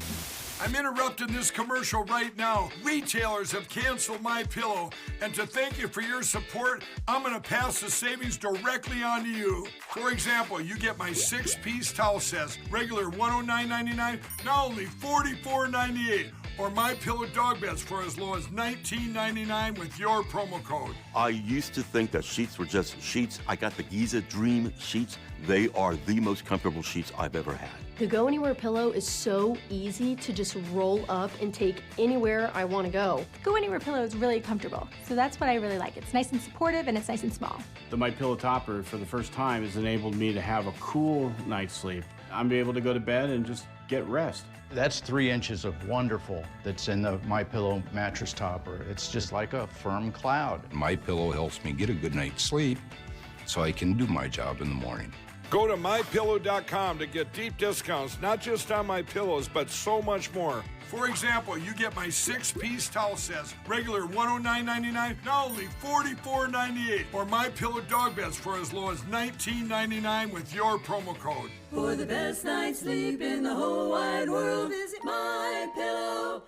I'm interrupting this commercial right now. Retailers have canceled MyPillow, and to thank you for your support, I'm gonna pass the savings directly on to you. For example, you get my 6-piece towel sets, regular $109.99, now only $44.98, or MyPillow dog beds for as low as $19.99 with your promo code. I used to think that sheets were just sheets. I got the Giza Dream sheets. They are the most comfortable sheets I've ever had. The Go Anywhere pillow is so easy to just roll up and take anywhere I want to go. Go Anywhere pillow is really comfortable, so that's what I really like. It's nice and supportive, and it's nice and small. The MyPillow topper, for the first time, has enabled me to have a cool night's sleep. I'm able to go to bed and just get rest. That's 3 inches of wonderful that's in the MyPillow mattress topper. It's just like a firm cloud. MyPillow helps me get a good night's sleep so I can do my job in the morning. Go to MyPillow.com to get deep discounts, not just on my pillows, but so much more. For example, you get my 6-piece towel sets, regular $109.99, now only $44.98, or MyPillow dog beds for as low as $19.99 with your promo code. For the best night's sleep in the whole wide world, visit MyPillow.